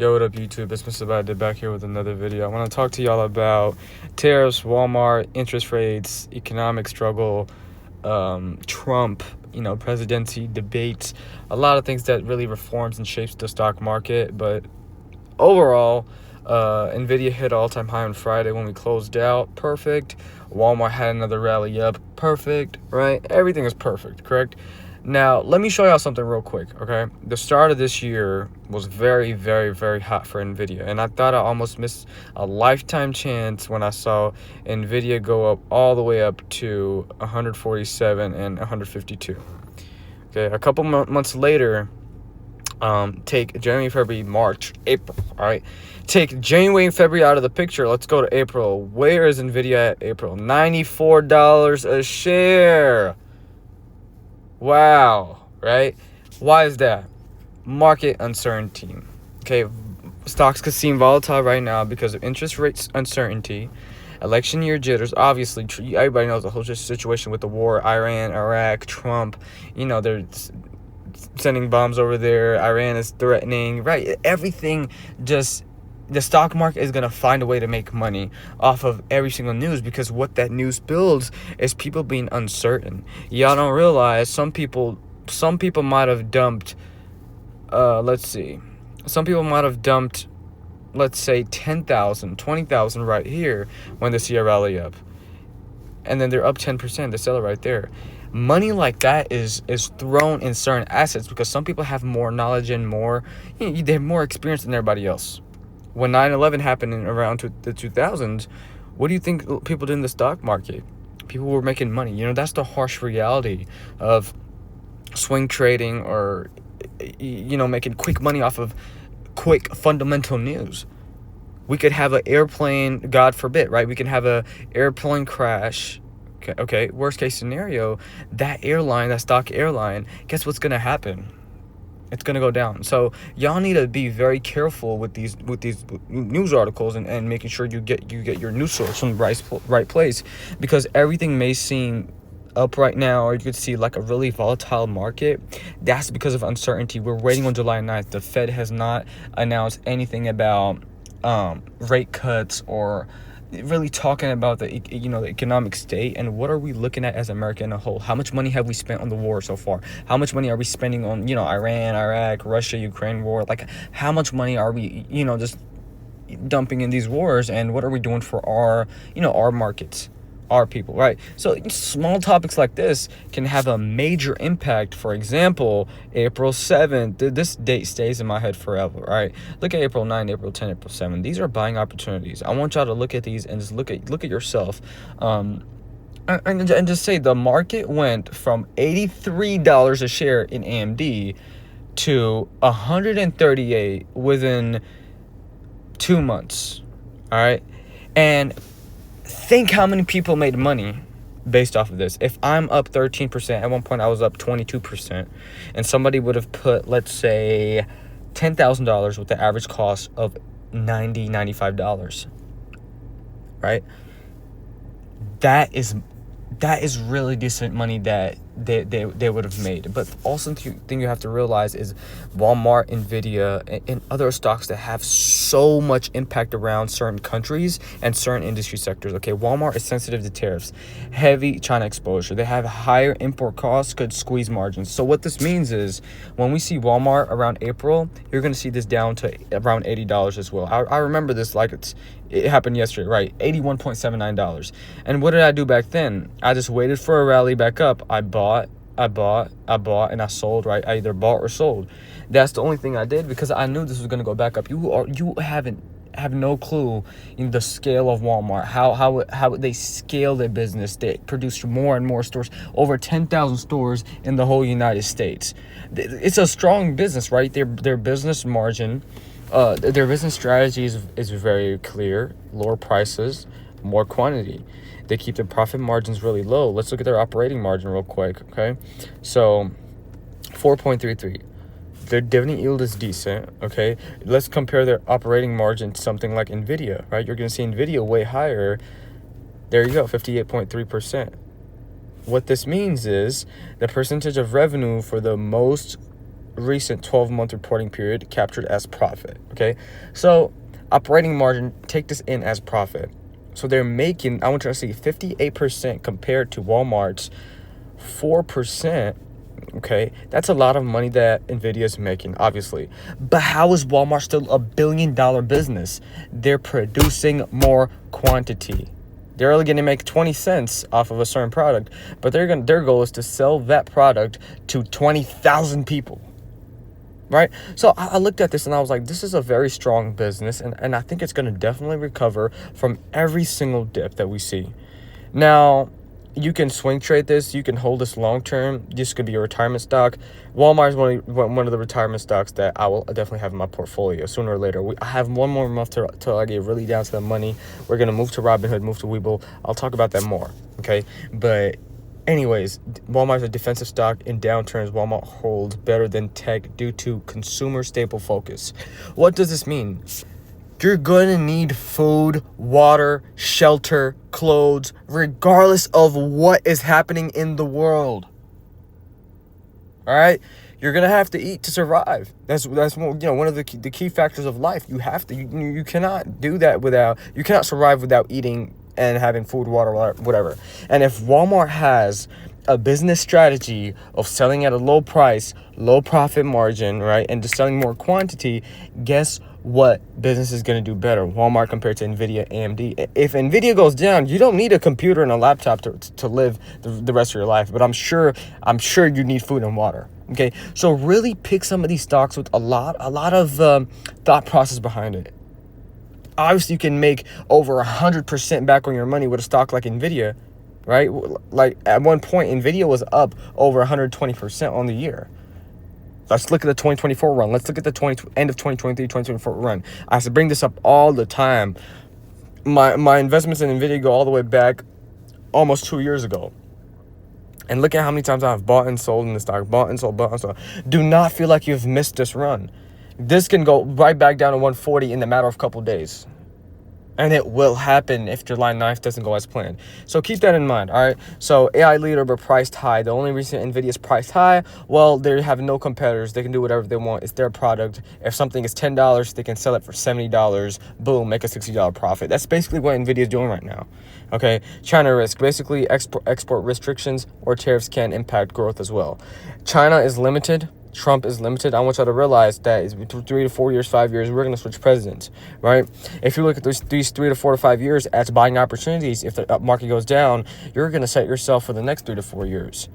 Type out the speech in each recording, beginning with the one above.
Yo, what up YouTube? It's Mr.BuyTheDip back here with another video. I want to talk to y'all about tariffs, Walmart, interest rates, economic struggle, Trump, presidency debates, a lot of things that really reforms and shapes the stock market. But overall, Nvidia hit all-time high on Friday when we closed out. Perfect. Walmart had another rally up. Perfect, right? Everything is perfect, correct? Now, let me show y'all something real quick, okay? The start of this year was very, very, very hot for Nvidia, and I thought I almost missed a lifetime chance when I saw Nvidia go up all the way up to 147 and 152. Okay, a couple months later, take January, February, March, April, all right? Take January and February out of the picture. Let's go to April. Where is Nvidia at April? $94 a share. Wow, right? Why is that? Market uncertainty. Okay, stocks could seem volatile right now because of interest rates uncertainty, election year jitters. Obviously, everybody knows the whole situation with the war, Iran, Iraq, Trump. They're sending bombs over there. Iran is threatening, right? Everything just... The stock market is going to find a way to make money off of every single news, because what that news builds is people being uncertain. Y'all don't realize some people might have dumped, some people might have dumped, let's say 10,000, 20,000 right here when they see a rally up. And then they're up 10%, they sell it right there. Money like that is thrown in certain assets because some people have more knowledge and they have more experience than everybody else. When 9/11 happened in around the 2000s, what do you think people did in the stock market? People were making money. That's the harsh reality of swing trading, or making quick money off of quick fundamental news. We could have an airplane, God forbid, right? We can have a airplane crash. Okay, worst case scenario, that stock airline, guess what's gonna happen? It's gonna go down. So y'all need to be very careful with these news articles and making sure you get your news source from the right place, because everything may seem up right now, or you could see like a really volatile market. That's because of uncertainty. We're waiting on July 9th. The Fed has not announced anything about rate cuts or really talking about the economic state. And what are we looking at as America in a whole? How much money have we spent on the war so far? How much money are we spending on Iran, Iraq, Russia, Ukraine war? Like, how much money are we just dumping in these wars? And what are we doing for our our markets, our people, right? So small topics like this can have a major impact. For example, April 7th, this date stays in my head forever, right? Look at April 9, April 10, April 7. These are buying opportunities. I want y'all to look at these and just look at yourself, and just say the market went from $83 a share in AMD to $138 within 2 months, all right? And think how many people made money based off of this. If I'm up 13%, at one point I was up 22%, and somebody would have put, let's say, $10,000 with the average cost of $95, right? That is really decent money that they would have made. But also the thing you have to realize is Walmart, Nvidia, and other stocks that have so much impact around certain countries and certain industry sectors. Okay, Walmart is sensitive to tariffs, heavy China exposure. They have higher import costs, could squeeze margins. So what this means is when we see Walmart around April, you're going to see this down to around $80 as well. I remember this like it happened yesterday, right? $81.79. And what did I do back then? I just waited for a rally back up. I bought, and I sold, right? I either bought or sold. That's the only thing I did, because I knew this was going to go back up. You have no clue in the scale of Walmart, how they scale their business. They produce more and more stores, over 10,000 stores in the whole United States. It's a strong business, right? Their business margin, their business strategy is very clear. Lower prices, more quantity. They keep their profit margins really low. Let's look at their operating margin real quick, okay? So 4.33. Their dividend yield is decent, okay? Let's compare their operating margin to something like Nvidia, right? You're going to see Nvidia way higher. There you go, 58.3%. What this means is the percentage of revenue for the most recent 12-month reporting period captured as profit. Okay, so operating margin, take this in as profit. So they're making, I want you to see, 58% compared to Walmart's 4%. Okay, that's a lot of money that Nvidia is making, obviously. But how is Walmart still $1 billion business? They're producing more quantity. They're only going to make 20 cents off of a certain product, but their goal is to sell that product to 20,000 people. Right? So I looked at this and I was like, this is a very strong business, and I think it's going to definitely recover from every single dip that we see. Now, you can swing trade this. You can hold this long term. This could be a retirement stock. Walmart is one of the retirement stocks that I will definitely have in my portfolio sooner or later. I have one more month till I get really down to the money. We're going to move to Robinhood, move to Webull. I'll talk about that more, okay? But anyways, Walmart is a defensive stock. In downturns, Walmart holds better than tech due to consumer staple focus. What does this mean? You're going to need food, water, shelter, clothes, regardless of what is happening in the world. All right? You're going to have to eat to survive. That's one of the key factors of life. You have to. You cannot do that without, you cannot survive without eating and having food, water, whatever. And if Walmart has a business strategy of selling at a low price, low profit margin, right, and just selling more quantity, guess what business is going to do better? Walmart compared to Nvidia, AMD. If Nvidia goes down, you don't need a computer and a laptop to live the rest of your life. But I'm sure you need food and water. Okay, so really pick some of these stocks with a lot of thought process behind it. Obviously, you can make over 100% back on your money with a stock like Nvidia, right? Like at one point, Nvidia was up over 120% on the year. Let's look at the 2024 run. Let's look at the end of 2023, 2024 run. I have to bring this up all the time. My investments in Nvidia go all the way back almost 2 years ago. And look at how many times I've bought and sold in the stock. Bought and sold, bought and sold. Do not feel like you've missed this run. This can go right back down to 140 in the matter of a couple of days. And it will happen if July 9th doesn't go as planned. So keep that in mind, all right? So AI leader, but priced high. The only reason NVIDIA is priced high, well, they have no competitors. They can do whatever they want. It's their product. If something is $10, they can sell it for $70. Boom, make a $60 profit. That's basically what NVIDIA is doing right now, okay? China risk. Basically, export restrictions or tariffs can impact growth as well. China is limited. Trump is limited. I want y'all to realize that it's 3 to 4 years, 5 years, we're going to switch presidents, right? If you look at these 3 to 4 to 5 years as buying opportunities, if the market goes down, you're going to set yourself for the next 3 to 4 years.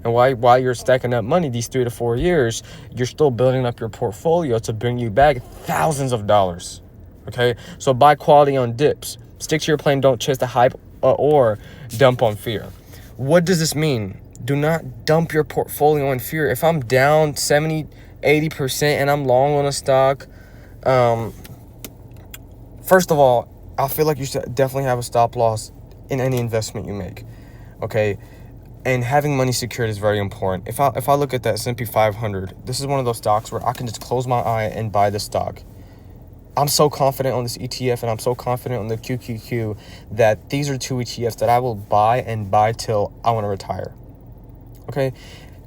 And while you're stacking up money these 3 to 4 years, you're still building up your portfolio to bring you back thousands of dollars, okay? So buy quality on dips. Stick to your plan. Don't chase the hype or dump on fear. What does this mean? Do not dump your portfolio on fear. If I'm down 70, 80% and I'm long on a stock, first of all, I feel like you should definitely have a stop loss in any investment you make, okay? And having money secured is very important. If I look at that S&P 500, this is one of those stocks where I can just close my eye and buy the stock. I'm so confident on this ETF and I'm so confident on the QQQ that these are 2 ETFs that I will buy and buy till I want to retire. Okay,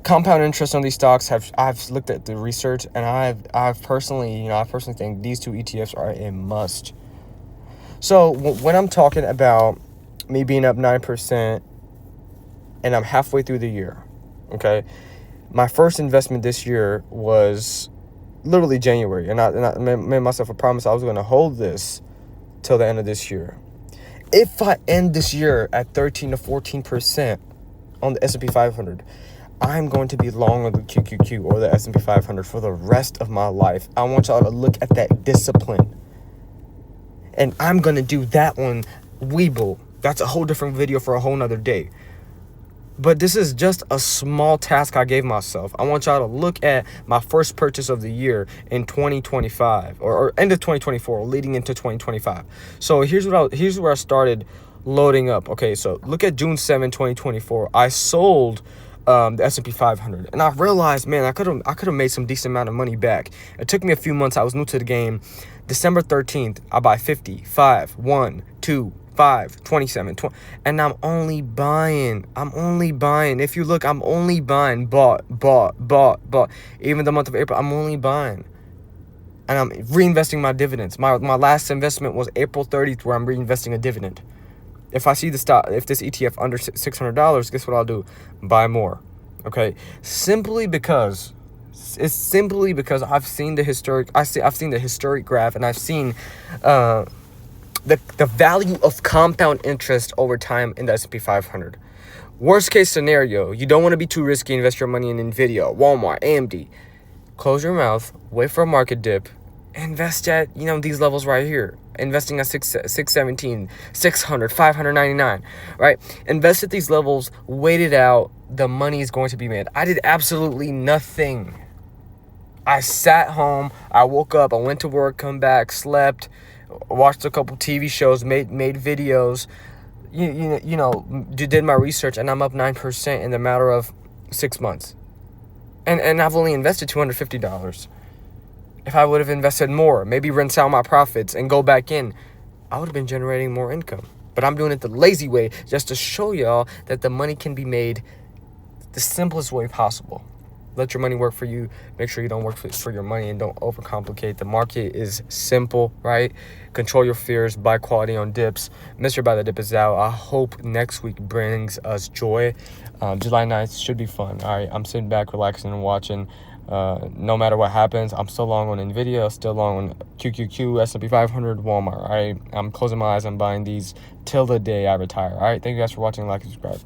compound interest on these stocks I've looked at the research and I personally think these 2 ETFs are a must. So when I'm talking about me being up 9% and I'm halfway through the year, okay, my first investment this year was literally January, and I made myself a promise I was going to hold this till the end of this year. If I end this year at 13 to 14% on the S&P 500, I'm going to be long on the QQQ or the S&P 500 for the rest of my life. I want y'all to look at that discipline. And I'm going to do that one, Webull. That's a whole different video for a whole nother day. But this is just a small task I gave myself. I want y'all to look at my first purchase of the year in 2025 or end of 2024, leading into 2025. So here's where I started loading up. Okay, so look at June 7, 2024. I sold the S&P 500, and I realized, man, I could have made some decent amount of money back. It took me a few months. I was new to the game. December 13th, I buy 50, 5, 1, 2, 25, 27, 20, and I'm only buying. If you look, I'm only buying. Bought. Even the month of April, I'm only buying. And I'm reinvesting my dividends. My last investment was April 30th, where I'm reinvesting a dividend. If I see the stock, if this ETF under $600, guess what I'll do? Buy more. Okay? Simply because I've seen the historic graph, and I've seen the value of compound interest over time in the S&P 500. Worst case scenario, you don't want to be too risky. Invest your money in Nvidia, Walmart, AMD. Close your mouth, wait for a market dip, invest at, these levels right here. Investing at 617, 600, 599, right? Invest at these levels, wait it out. The money is going to be made. I did absolutely nothing. I sat home, I woke up, I went to work, come back, slept, watched a couple TV shows, made videos, did my research, and I'm up 9% in the matter of 6 months. And I've only invested $250. If I would have invested more, maybe rinse out my profits and go back in, I would have been generating more income. But I'm doing it the lazy way, just to show y'all that the money can be made the simplest way possible. Let your money work for you. Make sure you don't work for your money, and don't overcomplicate. The market is simple, right? Control your fears. Buy quality on dips. Mr.BuyTheDip is out. I hope next week brings us joy. July 9th should be fun. All right, I'm sitting back, relaxing, and watching. No matter what happens, I'm still long on Nvidia, still long on QQQ, S&P 500, Walmart. All right, I'm closing my eyes on buying these till the day I retire. All right, thank you guys for watching. Like and subscribe.